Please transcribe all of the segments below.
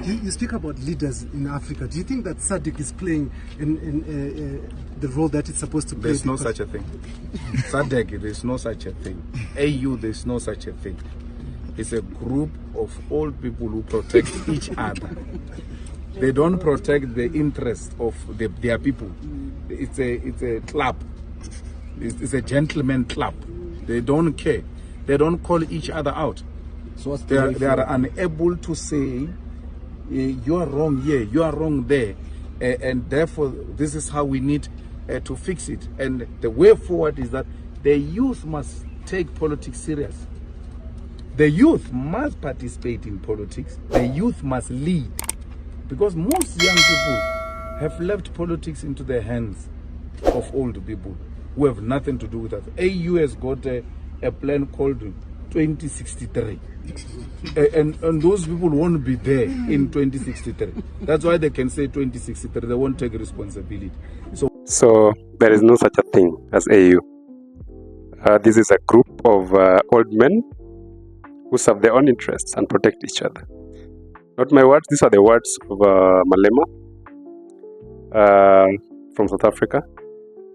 You speak about leaders in Africa. Do you think that SADC is playing in the role that it's supposed to play? There's no such a thing. SADC, there's no such a thing. AU, there's no such a thing. It's a group of old people who protect each other. They don't protect the interest of their people. It's a club. It's a gentleman club. They don't care. They don't call each other out. So they are unable to say, you are wrong here, you are wrong there, and therefore this is how we need to fix it. And the way forward is that the youth must take politics serious. The youth must participate in politics. The youth must lead, because most young people have left politics into the hands of old people who have nothing to do with that. AU has got a plan called 2063. And those people won't be there in 2063. That's why they can say 2063. They won't take responsibility. So there is no such a thing as AU. This is a group of old men who serve their own interests and protect each other. Not my words. These are the words of Malema from South Africa.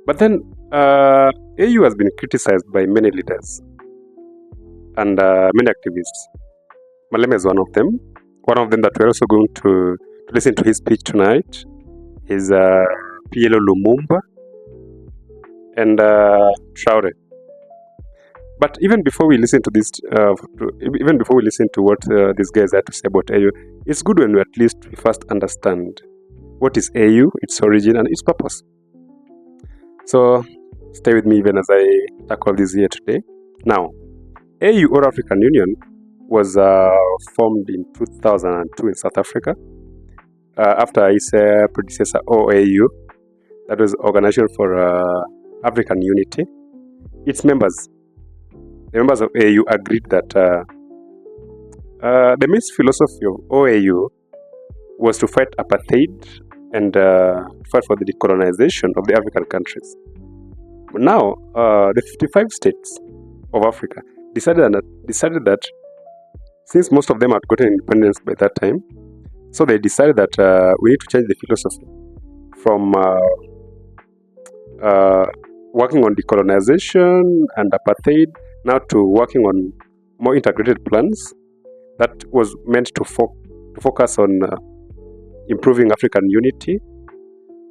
But then AU has been criticized by many leaders and many activists. Malema is one of them. One of them that we're also going to listen to his speech tonight is PLO Lumumba and Traore. But even before we listen to this, even before we listen to what these guys had to say about AU, it's good when we at least first understand what is AU, its origin, and its purpose. So stay with me even as I tackle this here today. Now, AU, or African Union, was formed in 2002 in South Africa after its predecessor OAU, that was Organization for African Unity. Its members, the members of AU, agreed that the main philosophy of OAU was to fight apartheid and fight for the decolonization of the African countries. But now, the 55 states of Africa decided that since most of them had gotten independence by that time, so they decided that we need to change the philosophy from working on decolonization and apartheid now to working on more integrated plans that was meant to focus on improving African unity,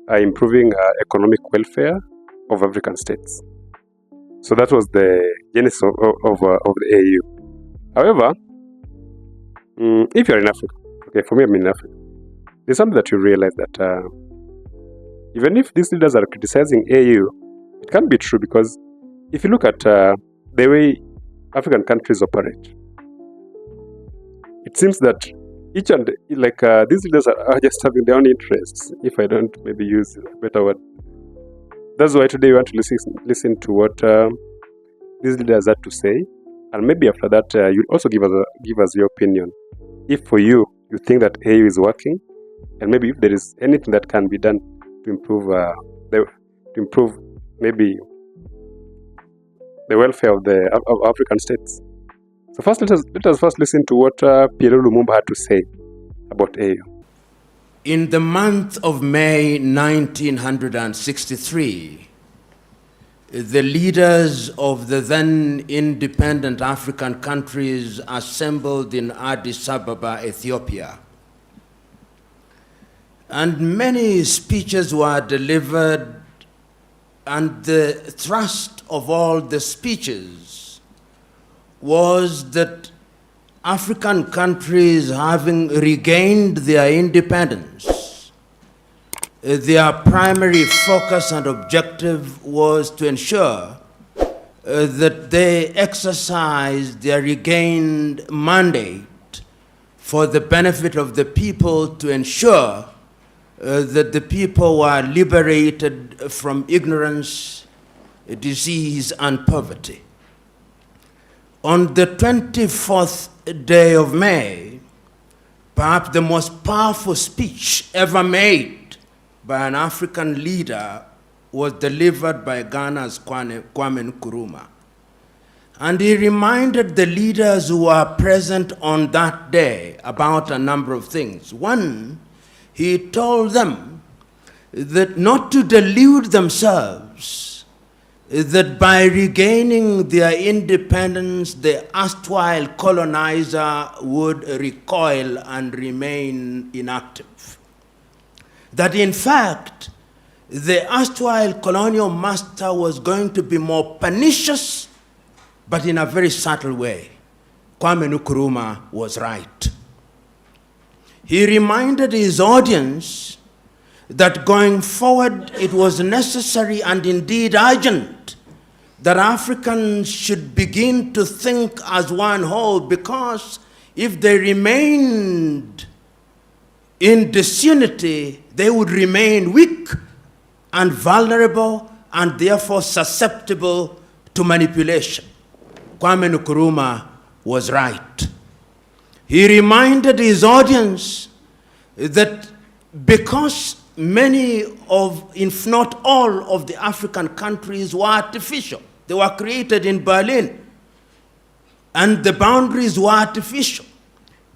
improving economic welfare of African states. So that was the genesis of the AU. However, if you're in Africa, okay, for me, I'm in Africa, there's something that you realize that even if these leaders are criticizing AU, it can't be true, because if you look at the way African countries operate, it seems that each and these leaders are just having their own interests, if I don't maybe use a better word. That's why today we want to listen to what these leaders had to say, and maybe after that you'll also give us your opinion. If for you think that AU is working, and maybe if there is anything that can be done to improve maybe the welfare of African states. So first, let us first listen to what PLO Lumumba had to say about AU. In the month of May 1963, the leaders of the then independent African countries assembled in Addis Ababa, Ethiopia. And many speeches were delivered, and the thrust of all the speeches was that African countries, having regained their independence, their primary focus and objective was to ensure that they exercised their regained mandate for the benefit of the people, to ensure that the people were liberated from ignorance, disease, and poverty. On the 24th day of May, perhaps the most powerful speech ever made by an African leader was delivered by Ghana's Kwame Nkrumah. And he reminded the leaders who were present on that day about a number of things. One, he told them that not to delude themselves, that by regaining their independence, the erstwhile colonizer would recoil and remain inactive. That in fact, the erstwhile colonial master was going to be more pernicious, but in a very subtle way. Kwame Nkrumah was right. He reminded his audience that going forward it was necessary and indeed urgent that Africans should begin to think as one whole, because if they remained in disunity, they would remain weak and vulnerable and therefore susceptible to manipulation. Kwame Nkrumah was right. He reminded his audience that because many of, if not all, of the African countries were artificial, they were created in Berlin, and the boundaries were artificial.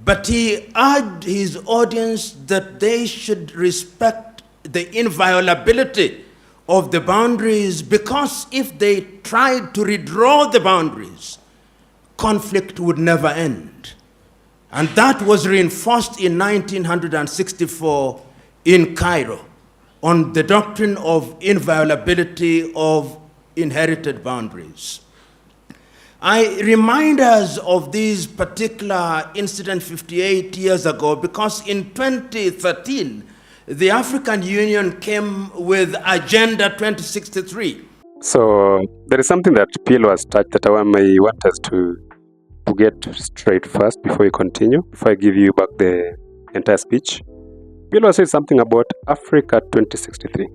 But he urged his audience that they should respect the inviolability of the boundaries, because if they tried to redraw the boundaries, conflict would never end. And that was reinforced in 1964 in Cairo on the doctrine of inviolability of inherited boundaries. I remind us of this particular incident 58 years ago because in 2013, the African Union came with Agenda 2063. So there is something that PLO has touched that I may want us to get straight first before we continue, before I give you back the entire speech. PLO said something about Africa 2063.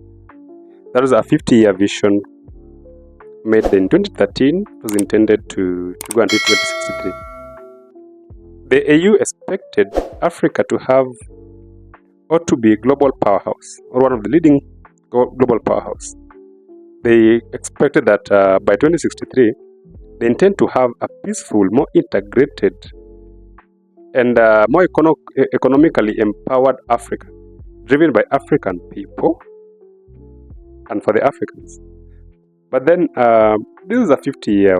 That was a 50-year vision made in 2013. It was intended to go until 2063. The AU expected Africa to have or to be a global powerhouse, or one of the leading global powerhouse. They expected that by 2063, they intend to have a peaceful, more integrated, and more economically empowered Africa, driven by African people and for the Africans. But then this is a 50-year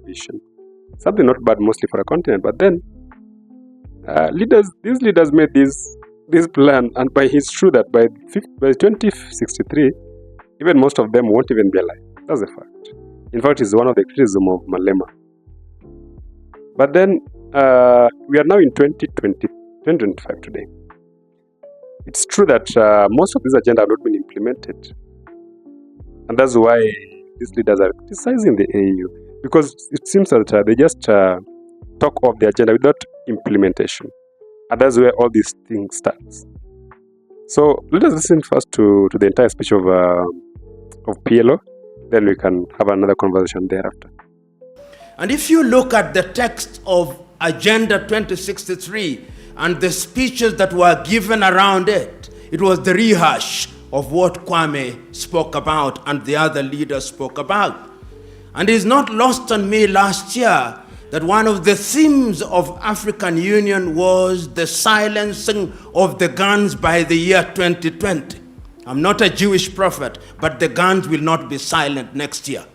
vision. Something not bad mostly for a continent. But then these leaders made this plan, and it's true that by 2063, even most of them won't even be alive. That's a fact. In fact, it's one of the criticism of Malema. But then we are now in 2025 today. It's true that most of this agenda have not been implemented. And that's why these leaders are criticizing the AU, because it seems that they just talk of the agenda without implementation. And that's where all these things starts. So let us listen first to the entire speech of PLO, then we can have another conversation thereafter. And if you look at the text of Agenda 2063 and the speeches that were given around it, it was the rehash of what Kwame spoke about and the other leaders spoke about. And it's not lost on me last year that one of the themes of African Union was the silencing of the guns by the year 2020. I'm not a Jewish prophet, but the guns will not be silent next year.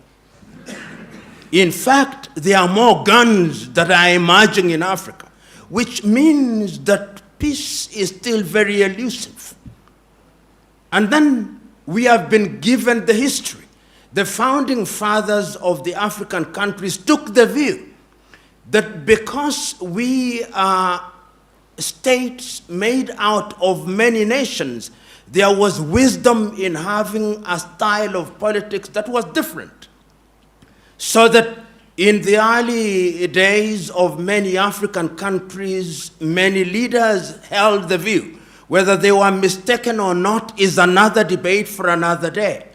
In fact, there are more guns that are emerging in Africa, which means that peace is still very elusive. And then we have been given the history. The founding fathers of the African countries took the view that because we are states made out of many nations, there was wisdom in having a style of politics that was different. So that in the early days of many African countries, many leaders held the view. Whether they were mistaken or not is another debate for another day.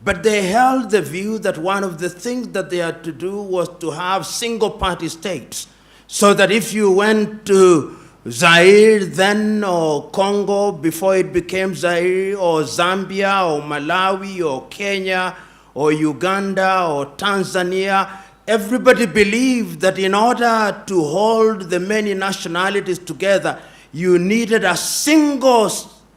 But they held the view that one of the things that they had to do was to have single-party states. So that if you went to Zaire then, or Congo before it became Zaire, or Zambia, or Malawi, or Kenya, or Uganda or Tanzania, everybody believed that in order to hold the many nationalities together, you needed a single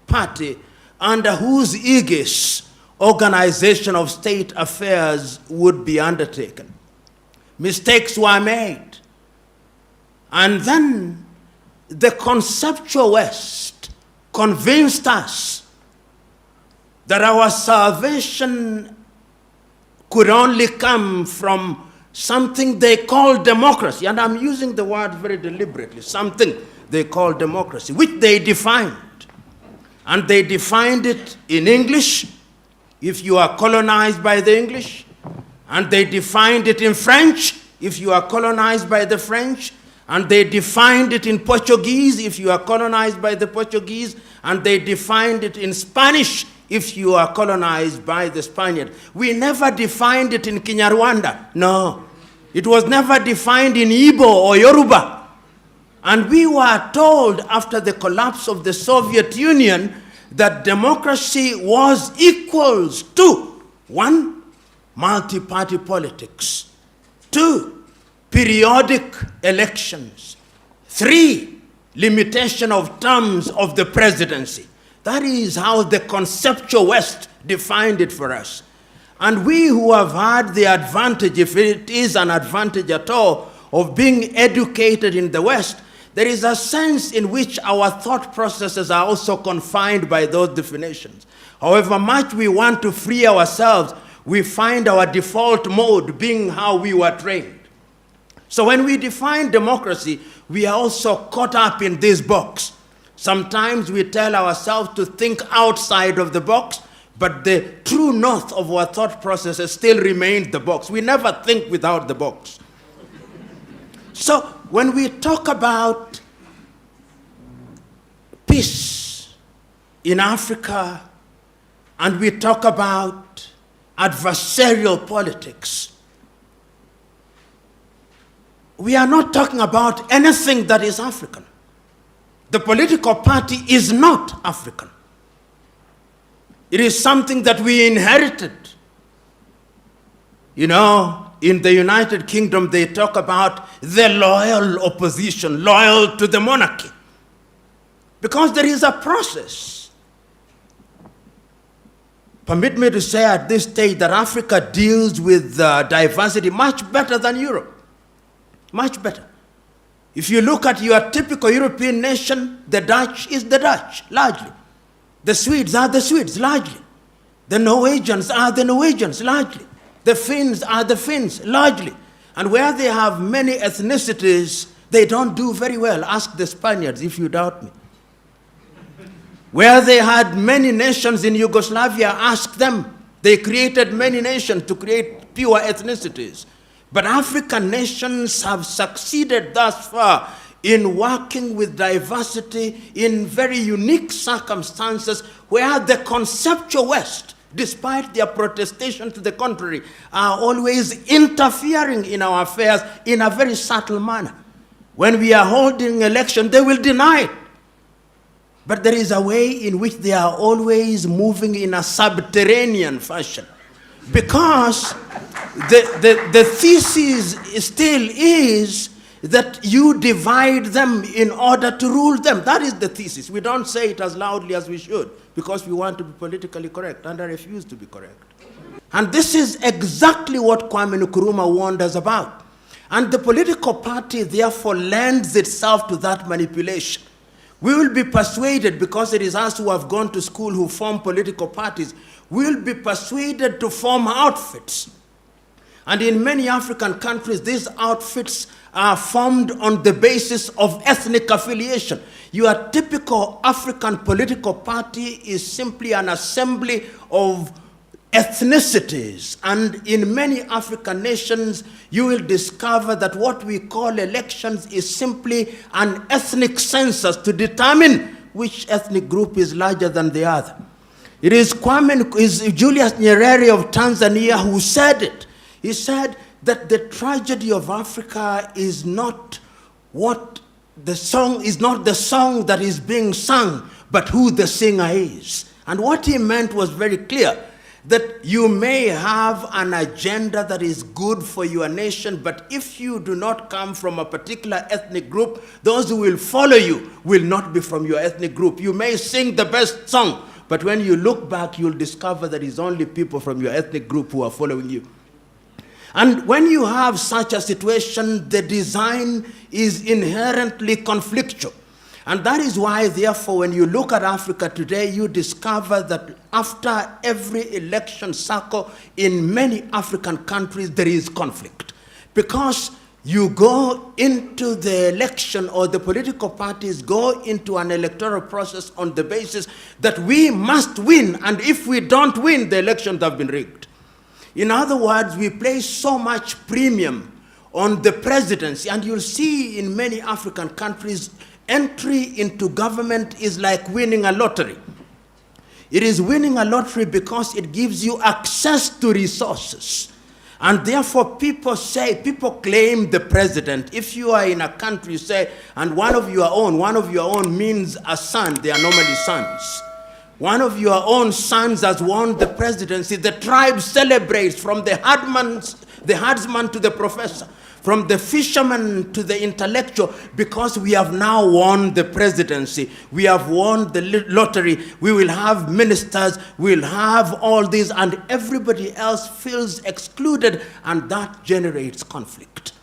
party under whose aegis organization of state affairs would be undertaken. Mistakes were made. And then the conceptual West convinced us that our salvation could only come from something they call democracy. And I'm using the word very deliberately, something they call democracy, which they defined. And they defined it in English, if you are colonized by the English. And they defined it in French, if you are colonized by the French. And they defined it in Portuguese, if you are colonized by the Portuguese. And they defined it in Spanish, if you are colonized by the Spaniard. We never defined it in Kinyarwanda. No. It was never defined in Igbo or Yoruba. And we were told after the collapse of the Soviet Union that democracy was equals to 1, multi-party politics, 2, periodic elections, 3, limitation of terms of the presidency. That is how the conceptual West defined it for us. And we who have had the advantage, if it is an advantage at all, of being educated in the West, there is a sense in which our thought processes are also confined by those definitions. However much we want to free ourselves, we find our default mode being how we were trained. So when we define democracy, we are also caught up in this box. Sometimes we tell ourselves to think outside of the box, but the true north of our thought processes still remains the box. We never think without the box. So when we talk about peace in Africa, and we talk about adversarial politics, we are not talking about anything that is African. The political party is not African. It is something that we inherited. You know, in the United Kingdom, they talk about the loyal opposition, loyal to the monarchy. Because there is a process. Permit me to say at this stage that Africa deals with diversity much better than Europe. Much better. If you look at your typical European nation, the Dutch is the Dutch, largely. The Swedes are the Swedes, largely. The Norwegians are the Norwegians, largely. The Finns are the Finns, largely. And where they have many ethnicities, they don't do very well. Ask the Spaniards if you doubt me. Where they had many nations in Yugoslavia, ask them. They created many nations to create pure ethnicities. But African nations have succeeded thus far in working with diversity in very unique circumstances where the conceptual West, despite their protestation to the contrary, are always interfering in our affairs in a very subtle manner. When we are holding election, they will deny it. But there is a way in which they are always moving in a subterranean fashion. Because the thesis still is that you divide them in order to rule them. That is the thesis. We don't say it as loudly as we should because we want to be politically correct, and I refuse to be correct. And this is exactly what Kwame Nkrumah warned us about. And the political party therefore lends itself to that manipulation. We will be persuaded, because it is us who have gone to school who form political parties, we will be persuaded to form outfits. And in many African countries, these outfits are formed on the basis of ethnic affiliation. Your typical African political party is simply an assembly of ethnicities. And in many African nations, you will discover that what we call elections is simply an ethnic census to determine which ethnic group is larger than the other. It is Julius Nyerere of Tanzania who said it. He said that the tragedy of Africa is not what the song is, not the song that is being sung, but who the singer is. And what he meant was very clear, that you may have an agenda that is good for your nation, but if you do not come from a particular ethnic group, those who will follow you will not be from your ethnic group. You may sing the best song, but when you look back, you'll discover that it's only people from your ethnic group who are following you. And when you have such a situation, the design is inherently conflictual. And that is why, therefore, when you look at Africa today, you discover that after every election cycle in many African countries, there is conflict. Because you go into the election, or the political parties go into an electoral process on the basis that we must win, and if we don't win, the elections have been rigged. In other words, we place so much premium on the presidency, and you'll see in many African countries, entry into government is like winning a lottery. It is winning a lottery because it gives you access to resources. And therefore people claim the president. If you are in a country, you say, and one of your own means a son, they are normally sons. One of your own sons has won the presidency. The tribe celebrates, from the herdsman to the professor, from the fisherman to the intellectual, because we have now won the presidency. We have won the lottery. We will have ministers. We'll have all these, and everybody else feels excluded, and that generates conflict.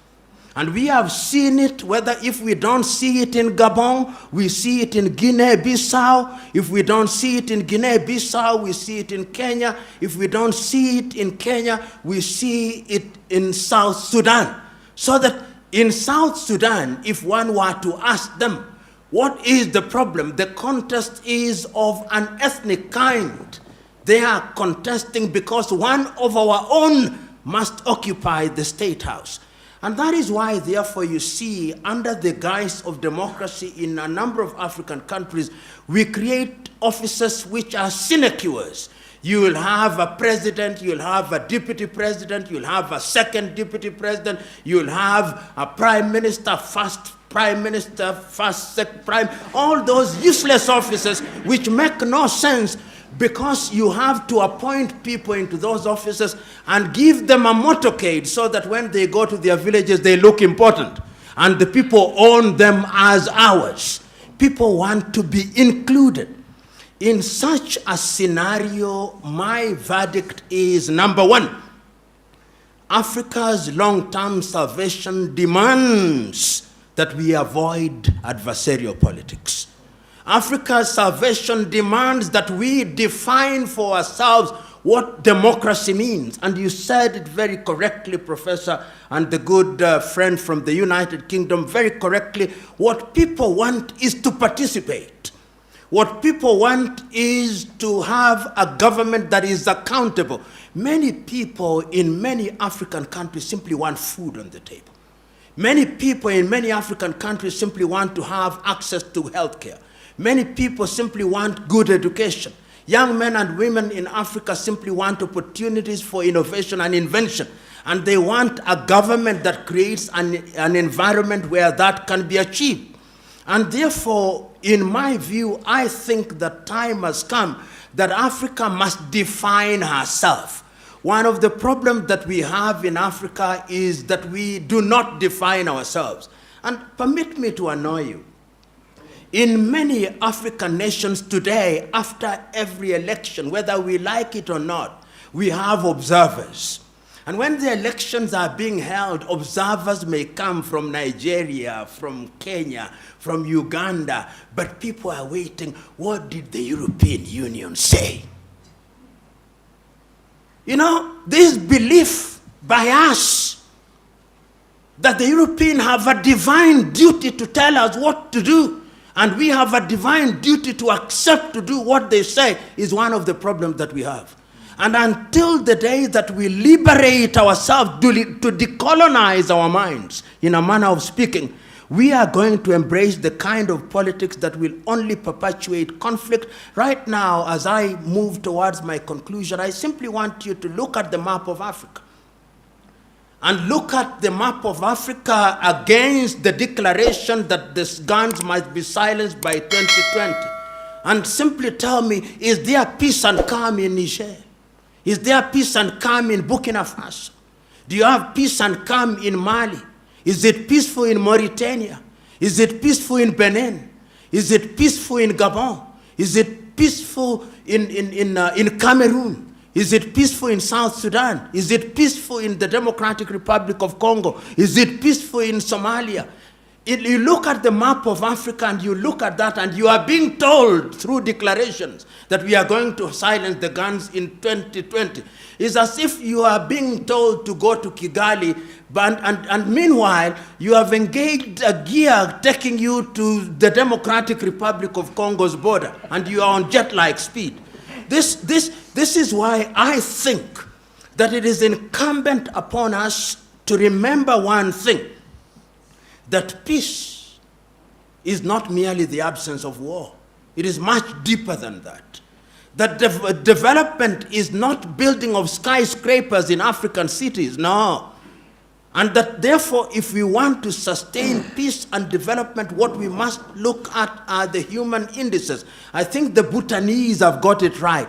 And we have seen it, whether if we don't see it in Gabon, we see it in Guinea-Bissau. If we don't see it in Guinea-Bissau, we see it in Kenya. If we don't see it in Kenya, we see it in South Sudan. So that in South Sudan, if one were to ask them, what is the problem? The contest is of an ethnic kind. They are contesting because one of our own must occupy the state house. And that is why, therefore, you see, under the guise of democracy in a number of African countries, we create offices which are sinecures. You will have a president, you'll have a deputy president, you'll have a second deputy president, you'll have a prime minister, first prime minister, first second prime, all those useless offices which make no sense, because you have to appoint people into those offices and give them a motorcade so that when they go to their villages, they look important. And the people own them as ours. People want to be included. In such a scenario, my verdict is, number one, Africa's long-term salvation demands that we avoid adversarial politics. Africa's salvation demands that we define for ourselves what democracy means. And you said it very correctly, Professor, and the good friend from the United Kingdom, very correctly. What people want is to participate. What people want is to have a government that is accountable. Many people in many African countries simply want food on the table. Many people in many African countries simply want to have access to health care. Many people simply want good education. Young men and women in Africa simply want opportunities for innovation and invention. And they want a government that creates an environment where that can be achieved. And therefore, in my view, I think that time has come that Africa must define herself. One of the problems that we have in Africa is that we do not define ourselves. And permit me to annoy you. In many African nations today, after every election, whether we like it or not, we have observers. And when the elections are being held, observers may come from Nigeria, from Kenya, from Uganda, but people are waiting. What did the European Union say? You know, this belief by us that the Europeans have a divine duty to tell us what to do, and we have a divine duty to accept to do what they say, is one of the problems that we have. And until the day that we liberate ourselves to decolonize our minds, in a manner of speaking, we are going to embrace the kind of politics that will only perpetuate conflict. Right now, as I move towards my conclusion, I simply want you to look at the map of Africa. And look at the map of Africa against the declaration that the guns must be silenced by 2020. And simply tell me, is there peace and calm in Niger? Is there peace and calm in Burkina Faso? Do you have peace and calm in Mali? Is it peaceful in Mauritania? Is it peaceful in Benin? Is it peaceful in Gabon? Is it peaceful in Cameroon? Is it peaceful in South Sudan? Is it peaceful in the Democratic Republic of Congo? Is it peaceful in Somalia? You look at the map of Africa and you look at that and you are being told through declarations that we are going to silence the guns in 2020. It's as if you are being told to go to Kigali, and meanwhile you have engaged a gear taking you to the Democratic Republic of Congo's border and you are on jet-like speed. This is why I think that it is incumbent upon us to remember one thing, that peace is not merely the absence of war. It is much deeper than that. That development is not building of skyscrapers in African cities, no. And that therefore, if we want to sustain peace and development, what we must look at are the human indices. I think the Bhutanese have got it right.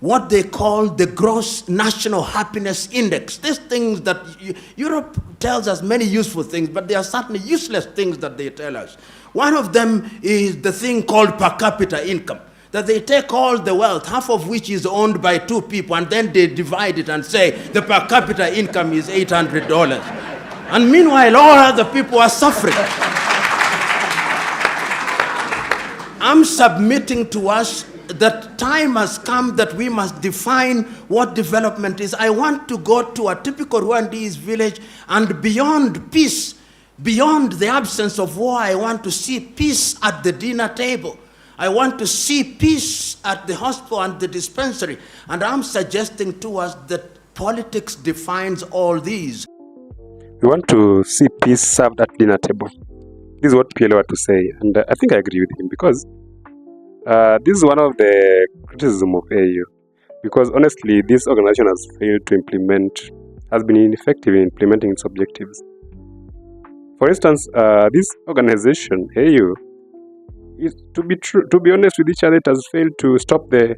What they call the gross national happiness index. These things that Europe tells us many useful things, but there are certainly useless things that they tell us. One of them is the thing called per capita income, that they take all the wealth, half of which is owned by 2 people, and then they divide it and say the per capita income is $800. And meanwhile, all other people are suffering. I'm submitting to us that time has come that we must define what development is. I want to go to a typical Rwandese village, and beyond peace, beyond the absence of war, I want to see peace at the dinner table. I want to see peace at the hospital and the dispensary. And I'm suggesting to us that politics defines all these. We want to see peace served at dinner table. This is what PLO had to say, and I think I agree with him, because this is one of the criticism of AU, because honestly, this organization has been ineffective in implementing its objectives. For instance, this organization, AU, to be honest with each other, it has failed to stop the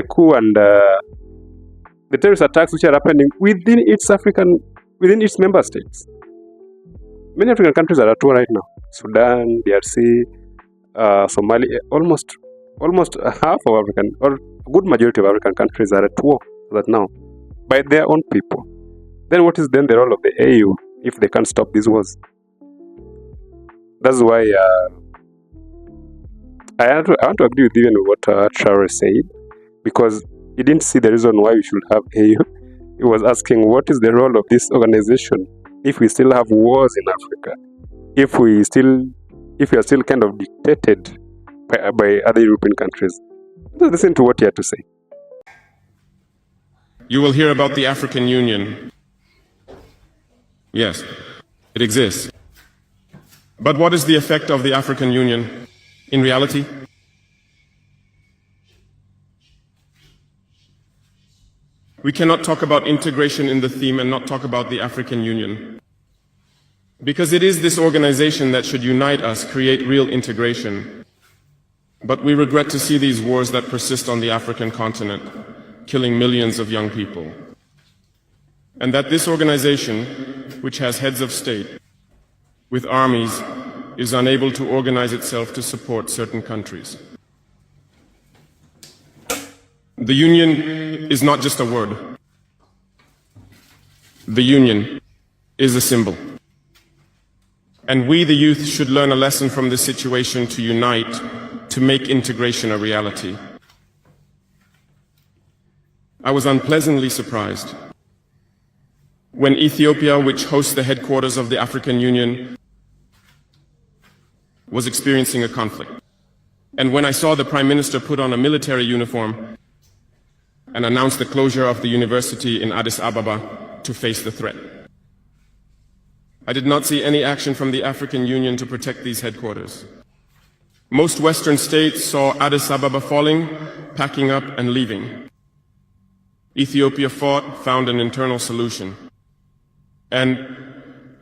coup and the terrorist attacks which are happening within its member states. Many African countries are at war right now. Sudan, DRC, Somalia, almost half of African, or a good majority of African countries are at war right now by their own people. Then what is then the role of the AU if they can't stop these wars? That's why I want to agree with even what Traore said, because he didn't see the reason why we should have AU. He was asking, what is the role of this organization if we still have wars in Africa? If we are still kind of dictated by other European countries. So listen to what he had to say. You will hear about the African Union. Yes, it exists. But what is the effect of the African Union in reality? We cannot talk about integration in the theme and not talk about the African Union. Because it is this organization that should unite us, create real integration. But we regret to see these wars that persist on the African continent, killing millions of young people. And that this organization, which has heads of state, with armies, is unable to organize itself to support certain countries. The Union is not just a word. The Union is a symbol. And we, the youth, should learn a lesson from this situation to unite, to make integration a reality. I was unpleasantly surprised when Ethiopia, which hosts the headquarters of the African Union, was experiencing a conflict. And when I saw the Prime Minister put on a military uniform and announce the closure of the university in Addis Ababa to face the threat. I did not see any action from the African Union to protect these headquarters. Most Western states saw Addis Ababa falling, packing up and leaving. Ethiopia fought, found an internal solution, and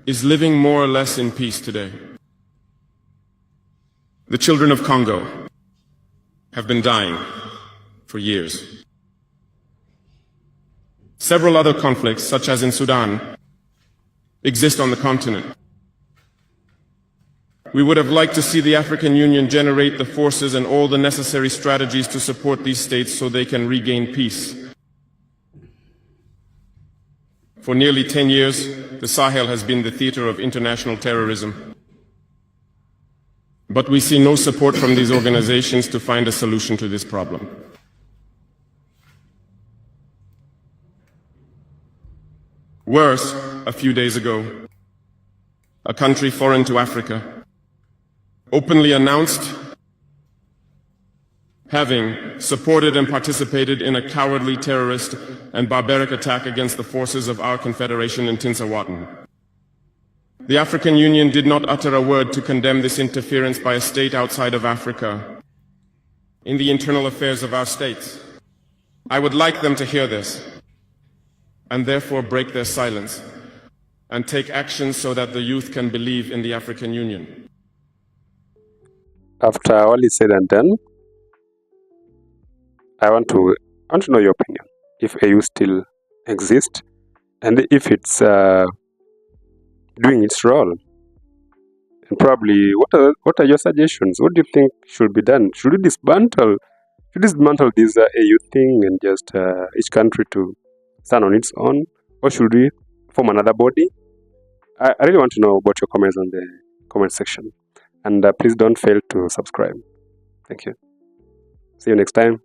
is living more or less in peace today. The children of Congo have been dying for years. Several other conflicts, such as in Sudan, exist on the continent. We would have liked to see the African Union generate the forces and all the necessary strategies to support these states so they can regain peace. For nearly 10 years, the Sahel has been the theater of international terrorism. But we see no support from these organizations to find a solution to this problem. Worse, a few days ago, a country foreign to Africa openly announced having supported and participated in a cowardly terrorist and barbaric attack against the forces of our confederation in Tinsawatan. The African Union did not utter a word to condemn this interference by a state outside of Africa in the internal affairs of our states. I would like them to hear this and therefore break their silence and take action so that the youth can believe in the African Union. After all is said and done, I want to know your opinion. If AU still exists and if it's doing its role, and probably what are your suggestions? What do you think should be done? Should we dismantle this AU thing and just each country to stand on its own, or should we form another body? I really want to know about your comments on the comment section, and please don't fail to subscribe. Thank you. See you next time.